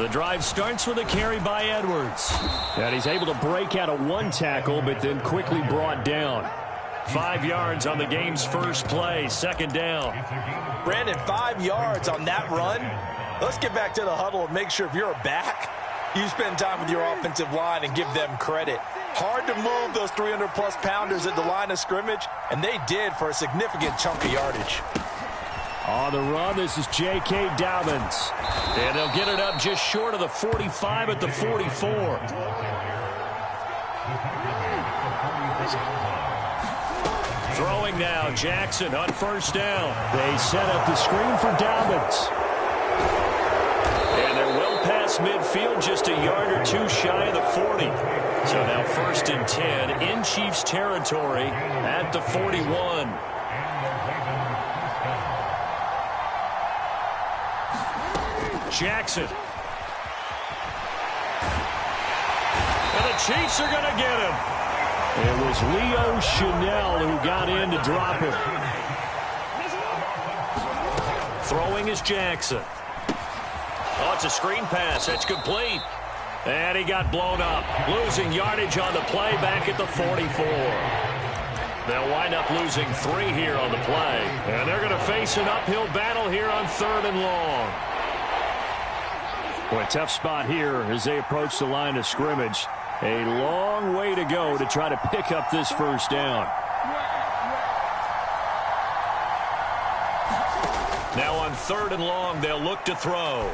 The drive starts with a carry by Edwards. And he's able to break out of one tackle, but then quickly brought down. 5 yards on the game's first play, second down. Brandon, 5 yards on that run. Let's get back to the huddle and make sure if you're a back, you spend time with your offensive line and give them credit. Hard to move those 300-plus pounders at the line of scrimmage, and they did for a significant chunk of yardage. On the run, this is J.K. Dobbins. And they'll get it up just short of the 45 at the 44. Throwing now, Jackson on first down. They set up the screen for Dobbins. And they're well past midfield, just a yard or two shy of the 40. So now 1st and 10 in Chiefs territory at the 41. Jackson. And the Chiefs are going to get him. It was Leo Chanel who got in to drop him. Throwing is Jackson. Oh, it's a screen pass. That's complete. And he got blown up. Losing yardage on the play back at the 44. They'll wind up losing 3 here on the play. And they're going to face an uphill battle here on 3rd and long. Boy, a tough spot here as they approach the line of scrimmage. A long way to go to try to pick up this first down. Now on 3rd and long, they'll look to throw.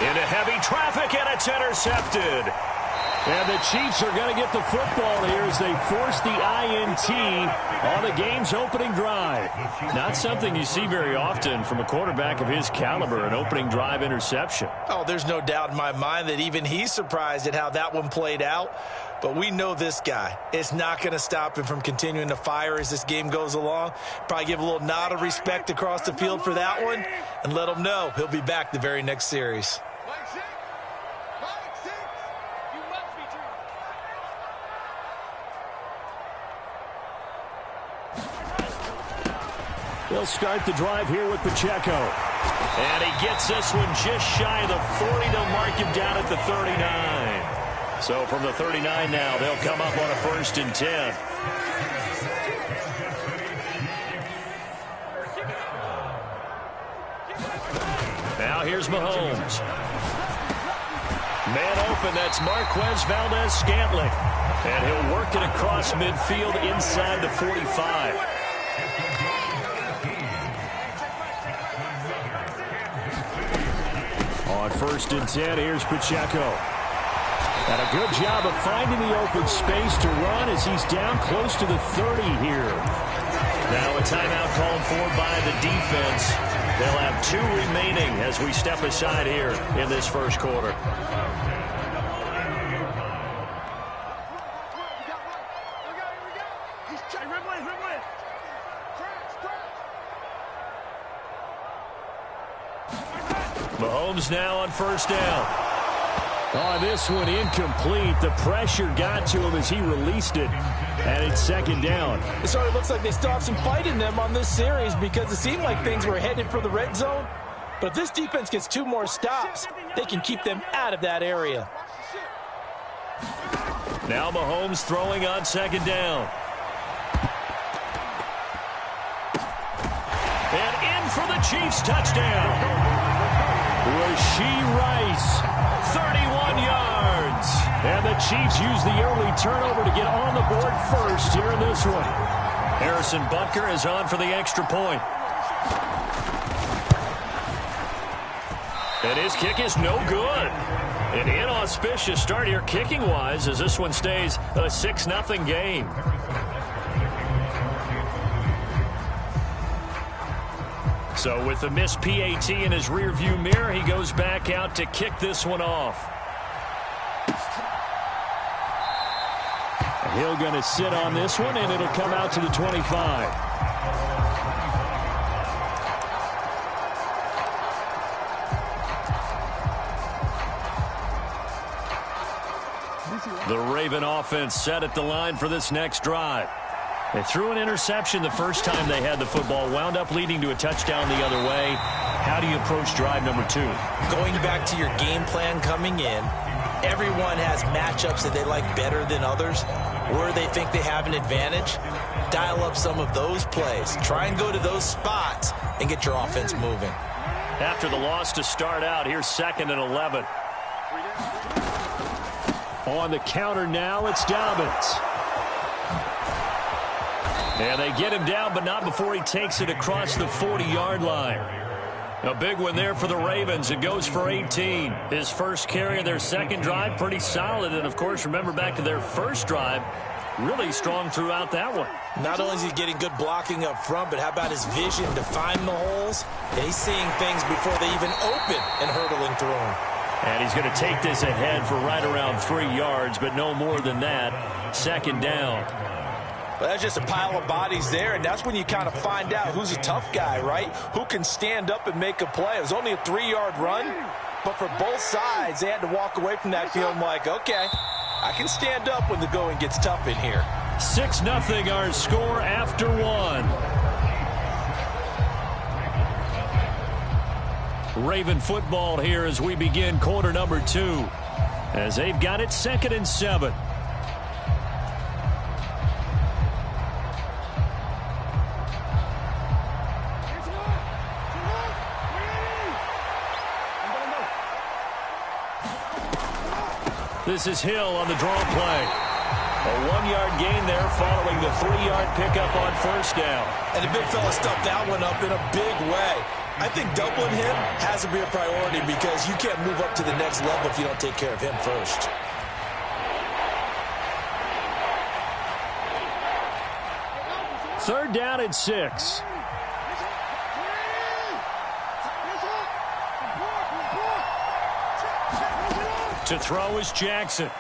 Into heavy traffic, and it's intercepted. And the Chiefs are going to get the football here as they force the INT on the game's opening drive. Not something you see very often from a quarterback of his caliber, an opening drive interception. Oh, there's no doubt in my mind that even he's surprised at how that one played out. But we know this guy. It's not going to stop him from continuing to fire as this game goes along. Probably give a little nod of respect across the field for that one and let him know he'll be back the very next series. They'll start the drive here with Pacheco. And he gets this one just shy of the 40. They'll mark him down at the 39. So from the 39 now, they'll come up on a 1st and 10. Now here's Mahomes. Man open, that's Marquez Valdez-Scantling. And he'll work it across midfield inside the 45. On 1st and 10, here's Pacheco. And a good job of finding the open space to run as he's down close to the 30 here. Now a timeout called for by the defense. They'll have 2 remaining as we step aside here in this first quarter. Mahomes now on 1st down. Oh, this one incomplete. The pressure got to him as he released it. And it's 2nd down. It sort of looks like they still have some fight in them on this series because it seemed like things were headed for the red zone. But if this defense gets 2 more stops, they can keep them out of that area. Now Mahomes throwing on 2nd down. And in for the Chiefs touchdown. Rashee Rice, 31 yards. And the Chiefs use the early turnover to get on the board first here in this one. Harrison Butker is on for the extra point. And his kick is no good. An inauspicious start here kicking-wise as this one stays a 6-0 game. So with the missed PAT in his rearview mirror, he goes back out to kick this one off. Hill going to sit on this one, and it'll come out to the 25. The Raven offense set at the line for this next drive. They threw an interception the first time they had the football, wound up leading to a touchdown the other way. How do you approach drive number 2? Going back to your game plan coming in, everyone has matchups that they like better than others, where they think they have an advantage. Dial up some of those plays. Try and go to those spots and get your offense moving. After the loss to start out, here's 2nd and 11. On the counter now, it's Dobbins. And they get him down, but not before he takes it across the 40-yard line. A big one there for the Ravens. It goes for 18. His first carry of their second drive, pretty solid. And, of course, remember back to their first drive, really strong throughout that one. Not only is he getting good blocking up front, but how about his vision to find the holes? And he's seeing things before they even open and hurdling through them. And he's going to take this ahead for right around 3 yards, but no more than that. 2nd down. But that's just a pile of bodies there, and that's when you kind of find out who's a tough guy, right? Who can stand up and make a play. It was only a 3-yard run, but for both sides, they had to walk away from that feeling like, okay, I can stand up when the going gets tough in here. 6-0 our score after 1. Raven football here as we begin quarter number 2, as they've got it 2nd and 7. This is Hill on the draw play. A 1-yard gain there following the 3-yard pickup on 1st down. And the big fella stuffed that one up in a big way. I think doubling him has to be a priority because you can't move up to the next level if you don't take care of him first. Third down and 6. To throw is Jackson.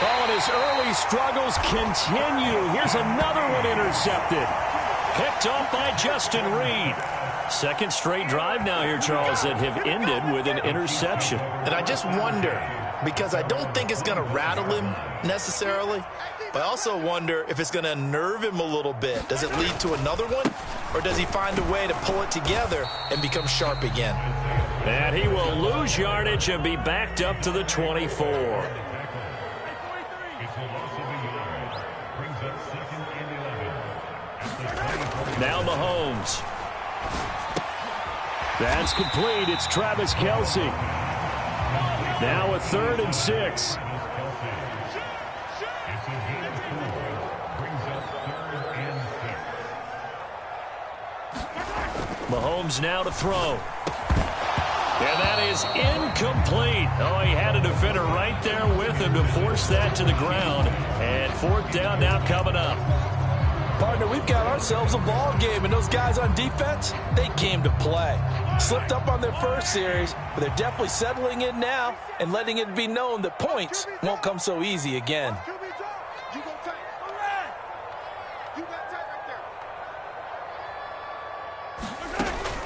Oh, and his early struggles continue. Here's another one intercepted. Picked off by Justin Reed. Second straight drive now here, Charles, that have ended with an interception. And I just wonder, because I don't think it's going to rattle him necessarily, but I also wonder if it's going to unnerve him a little bit. Does it lead to another one, or does he find a way to pull it together and become sharp again? And he will lose yardage and be backed up to the 24. Now Mahomes. That's complete. It's Travis Kelce. Now a 3rd and 6. Mahomes now to throw. And that is incomplete. Oh, he had a defender right there with him to force that to the ground. And 4th down now coming up. Partner, we've got ourselves a ball game, and those guys on defense, they came to play. Slipped up on their first series, but they're definitely settling in now and letting it be known that points won't come so easy again.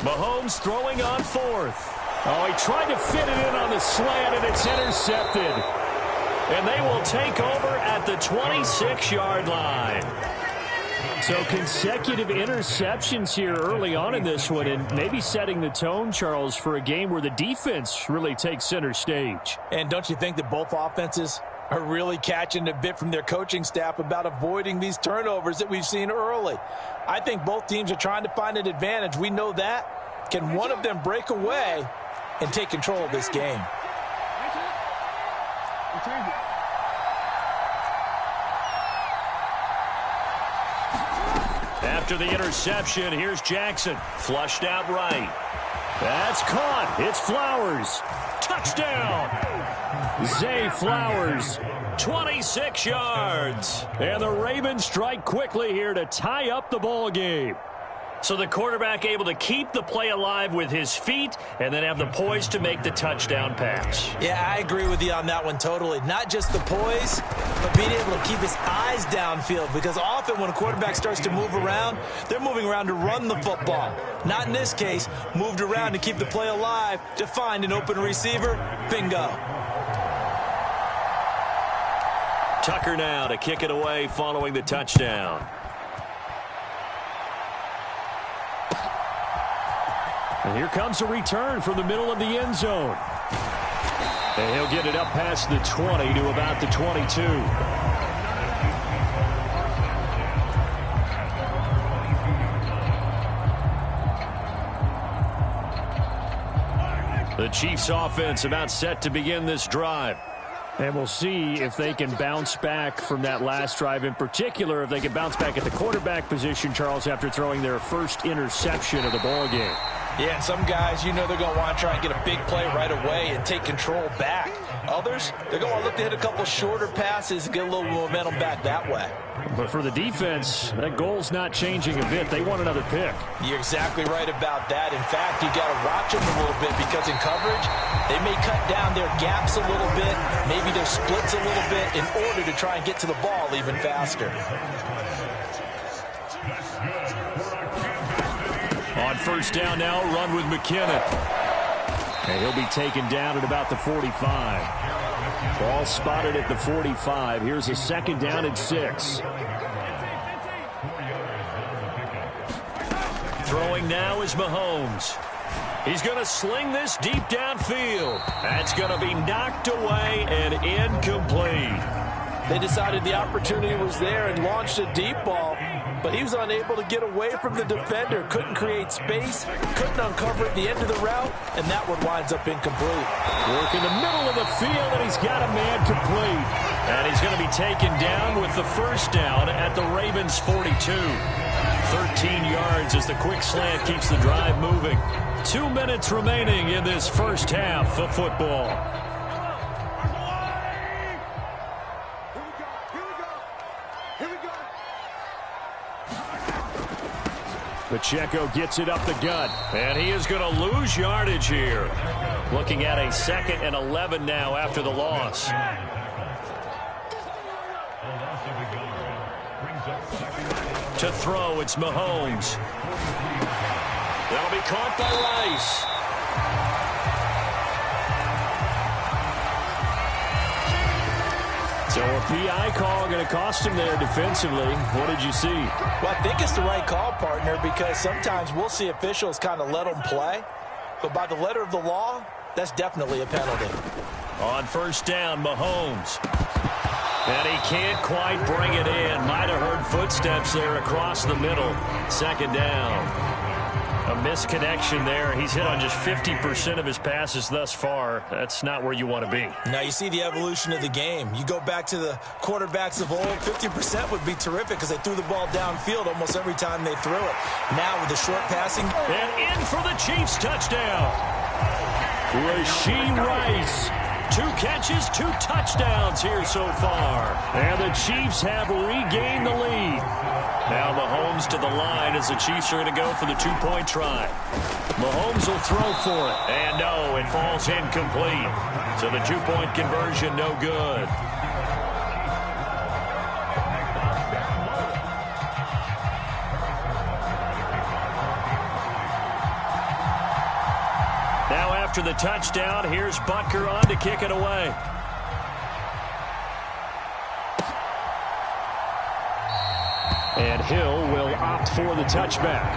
Mahomes throwing on 4th. Oh, he tried to fit it in on the slant, and it's intercepted. And they will take over at the 26-yard line. So consecutive interceptions here early on in this one, and maybe setting the tone, Charles, for a game where the defense really takes center stage. And don't you think that both offenses are really catching a bit from their coaching staff about avoiding these turnovers that we've seen early? I think both teams are trying to find an advantage. We know that. Can one of them break away and take control of this game? After the interception, here's Jackson. Flushed out right. That's caught. It's Flowers. Touchdown. Zay Flowers, 26 yards. And the Ravens strike quickly here to tie up the ball game. So the quarterback able to keep the play alive with his feet and then have the poise to make the touchdown pass. Yeah, I agree with you on that one totally. Not just the poise, but being able to keep his eyes downfield, because often when a quarterback starts to move around, they're moving around to run the football. Not in this case, moved around to keep the play alive, to find an open receiver. Bingo. Tucker now to kick it away following the touchdown. And here comes a return from the middle of the end zone. And he'll get it up past the 20 to about the 22. The Chiefs offense about set to begin this drive. And we'll see if they can bounce back from that last drive, in particular if they can bounce back at the quarterback position, Charles, after throwing their first interception of the ball game. Yeah, and some guys, you know they're going to want to try and get a big play right away and take control back. Others, they're going to look to hit a couple shorter passes and get a little momentum back that way. But for the defense, that goal's not changing a bit. They want another pick. You're exactly right about that. In fact, you got to watch them a little bit because in coverage, they may cut down their gaps a little bit, maybe their splits a little bit in order to try and get to the ball even faster. On first down now, run with McKinnon. And he'll be taken down at about the 45. Ball spotted at the 45. Here's a second down and 6. Throwing now is Mahomes. He's going to sling this deep downfield. That's going to be knocked away and incomplete. They decided the opportunity was there and launched a deep ball, but he was unable to get away from the defender, couldn't create space, couldn't uncover at the end of the route, and that one winds up incomplete. Work in the middle of the field, and he's got a man complete. And he's going to be taken down with the first down at the Ravens' 42. 13 yards as the quick slant keeps the drive moving. 2 minutes remaining in this first half of football. Pacheco gets it up the gut, and he is going to lose yardage here. Looking at a 2nd and 11 now after the loss. To throw, it's Mahomes. That'll be caught by Rice. So a PI call going to cost him there defensively. What did you see? Well, I think it's the right call, partner, because sometimes we'll see officials kind of let them play. But by the letter of the law, that's definitely a penalty. On first down, Mahomes. And he can't quite bring it in. Might have heard footsteps there across the middle. Second down. A misconnection there. He's hit on just 50% of his passes thus far. That's not where you want to be. Now you see the evolution of the game. You go back to the quarterbacks of old, 50% would be terrific because they threw the ball downfield almost every time they threw it. Now with the short passing. And in for the Chiefs touchdown. Rashee Rice. 2 catches, 2 touchdowns here so far. And the Chiefs have regained the lead. Now Mahomes to the line as the Chiefs are going to go for the 2-point try. Mahomes will throw for it. And no, it falls incomplete. So the 2-point conversion no good. Now after the touchdown, here's Butker on to kick it away. And Hill will opt for the touchback.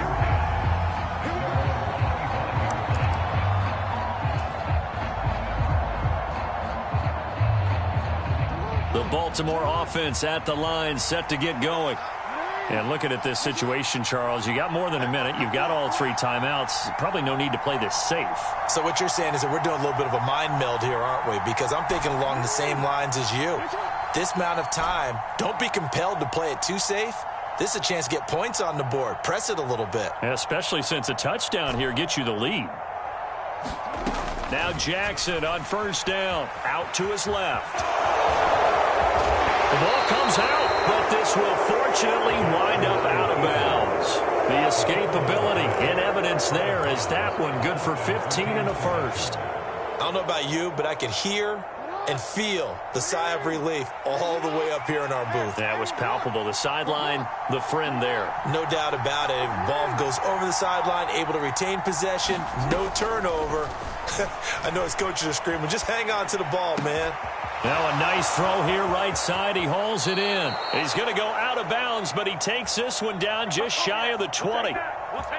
The Baltimore offense at the line, set to get going. And looking at this situation, Charles, you got more than a minute. You've got all 3 timeouts. Probably no need to play this safe. So what you're saying is that we're doing a little bit of a mind meld here, aren't we? Because I'm thinking along the same lines as you. This amount of time, don't be compelled to play it too safe. This is a chance to get points on the board. Press it a little bit. Especially since a touchdown here gets you the lead. Now Jackson on first down. Out to his left. The ball comes out, but this will fortunately wind up out of bounds. The escapability in evidence there as that one good for 15 and a first. I don't know about you, but I could hear and feel the sigh of relief all the way up here in our booth. That was palpable. The sideline, the friend there. No doubt about it. Ball goes over the sideline, able to retain possession, no turnover. I know his coaches are screaming, just hang on to the ball, man. Now a nice throw here right side. He hauls it in. He's going to go out of bounds, but he takes this one down just shy of the 20.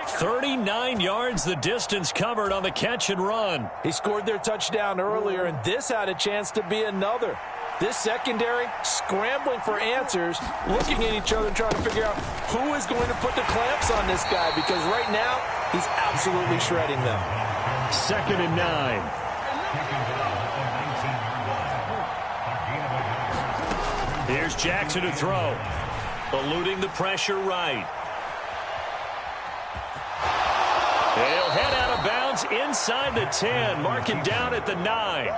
39 yards the distance covered on the catch and run. He scored their touchdown earlier, and this had a chance to be another. This secondary scrambling for answers, looking at each other trying to figure out who is going to put the clamps on this guy, because right now he's absolutely shredding them. 2nd and 9. Here's Jackson to throw. Eluding the pressure right. He'll head out of bounds inside the 10. Mark it down at the 9.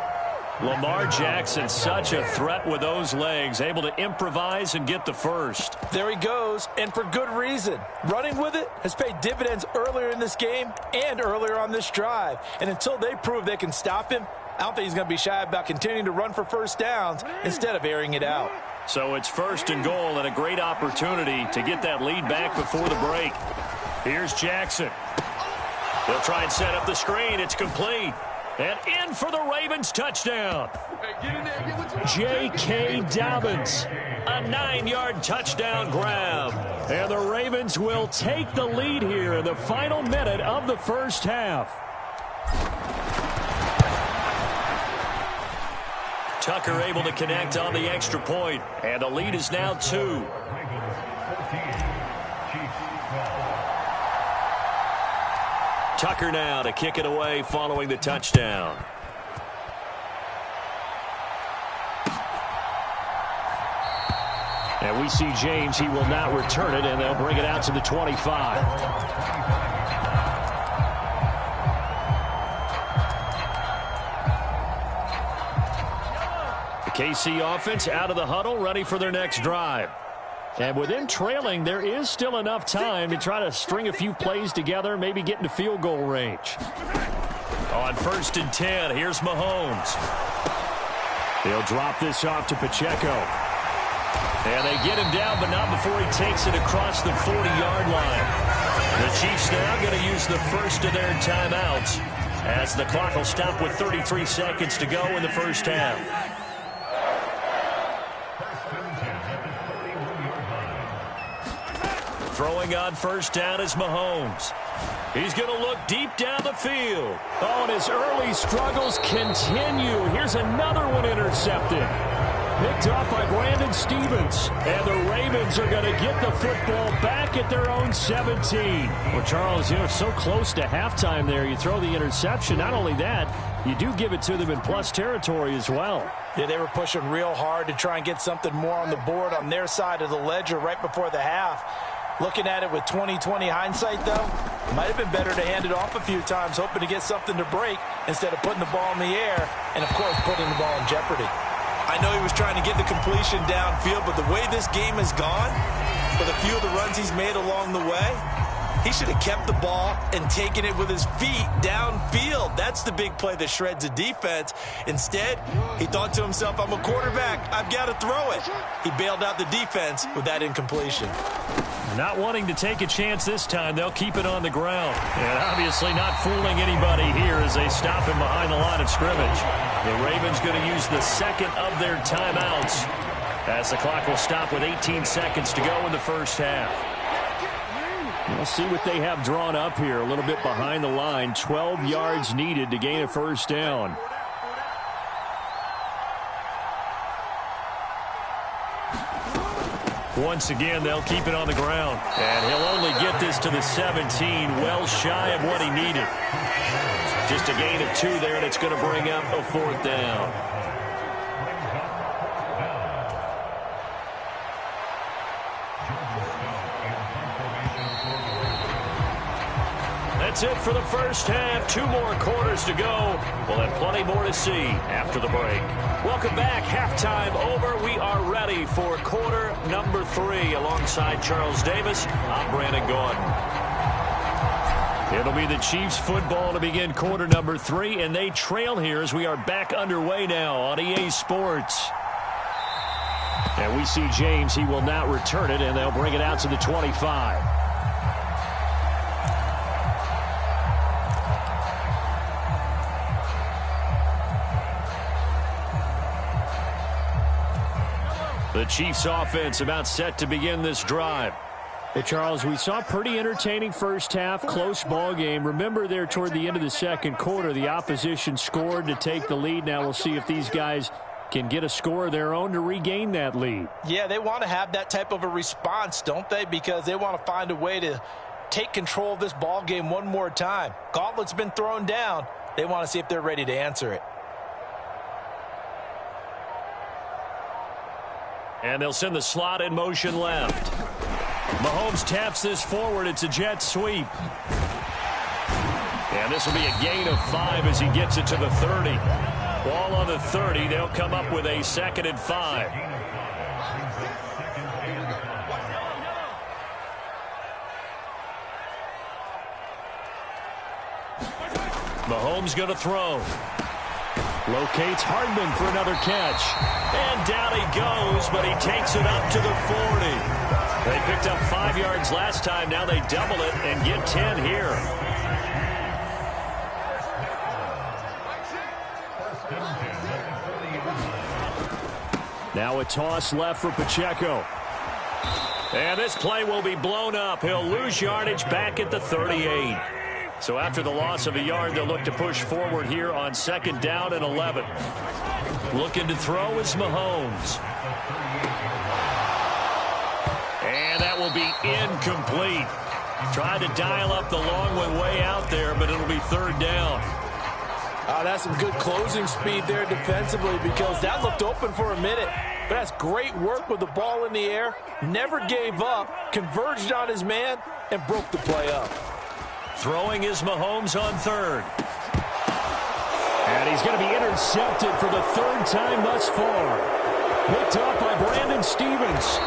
Lamar Jackson, such a threat with those legs. Able to improvise and get the first. There he goes, and for good reason. Running with it has paid dividends earlier in this game and earlier on this drive. And until they prove they can stop him, I don't think he's going to be shy about continuing to run for first downs instead of airing it out. So it's 1st and goal and a great opportunity to get that lead back before the break. Here's Jackson. He'll try and set up the screen. It's complete. And in for the Ravens touchdown. J.K. Dobbins. A 9-yard touchdown grab. And the Ravens will take the lead here in the final minute of the first half. Tucker able to connect on the extra point, and the lead is now 2. Tucker now to kick it away following the touchdown. And we see James. He will not return it, and they'll bring it out to the 25. KC offense out of the huddle, ready for their next drive. And with them trailing, there is still enough time to try to string a few plays together, maybe get into field goal range. On 1st and 10, here's Mahomes. He'll drop this off to Pacheco. And they get him down, but not before he takes it across the 40-yard line. The Chiefs now going to use the first of their timeouts, as the clock will stop with 33 seconds to go in the first half. Throwing on 1st down is Mahomes. He's going to look deep down the field. Oh, and his early struggles continue. Here's another one intercepted. Picked off by Brandon Stevens. And the Ravens are going to get the football back at their own 17. Well, Charles, you know, so close to halftime there. You throw the interception. Not only that, you do give it to them in plus territory as well. Yeah, they were pushing real hard to try and get something more on the board on their side of the ledger right before the half. Looking at it with 20/20 hindsight, though, might have been better to hand it off a few times, hoping to get something to break instead of putting the ball in the air and, of course, putting the ball in jeopardy. I know he was trying to get the completion downfield, but the way this game has gone, with a few of the runs he's made along the way, he should have kept the ball and taken it with his feet downfield. That's the big play that shreds a defense. Instead, he thought to himself, I'm a quarterback. I've got to throw it. He bailed out the defense with that incompletion. Not wanting to take a chance this time, they'll keep it on the ground. And obviously not fooling anybody here as they stop him behind the line of scrimmage. The Ravens going to use the second of their timeouts as the clock will stop with 18 seconds to go in the first half. We'll see what they have drawn up here. A little bit behind the line. 12 yards needed to gain a first down. Once again, they'll keep it on the ground. And he'll only get this to the 17, well shy of what he needed. Just a gain of 2 there, and it's going to bring up a 4th down. That's it for the first half. 2 more quarters to go. We'll have plenty more to see after the break. Welcome back. Halftime over. We are ready for quarter number 3. Alongside Charles Davis, I'm Brandon Gordon. It'll be the Chiefs football to begin quarter number 3, and they trail here as we are back underway now on EA Sports. And we see James. He will not return it, and they'll bring it out to the 25. The Chiefs offense about set to begin this drive. Well, Charles, we saw a pretty entertaining first half, close ball game. Remember there toward the end of the second quarter, the opposition scored to take the lead. Now we'll see if these guys can get a score of their own to regain that lead. Yeah, they want to have that type of a response, don't they? Because they want to find a way to take control of this ball game one more time. Gauntlet's been thrown down. They want to see if they're ready to answer it. And they'll send the slot in motion left. Mahomes taps this forward. It's a jet sweep. And this will be a gain of 5 as he gets it to the 30. Ball on the 30. They'll come up with a 2nd and 5. Mahomes going to throw. Locates Hardman for another catch. And down he goes, but he takes it up to the 40. They picked up 5 yards last time. Now they double it and get 10 here. Now a toss left for Pacheco. And this play will be blown up. He'll lose yardage back at the 38. So after the loss of a yard, they'll look to push forward here on 2nd down and 11. Looking to throw is Mahomes. And that will be incomplete. Tried to dial up the long one way out there, but it'll be 3rd down. That's some good closing speed there defensively, because that looked open for a minute. But that's great work with the ball in the air. Never gave up, converged on his man, and broke the play up. Throwing is Mahomes on 3rd. And he's going to be intercepted for the 3rd time thus far. Picked up by Brandon Stevens.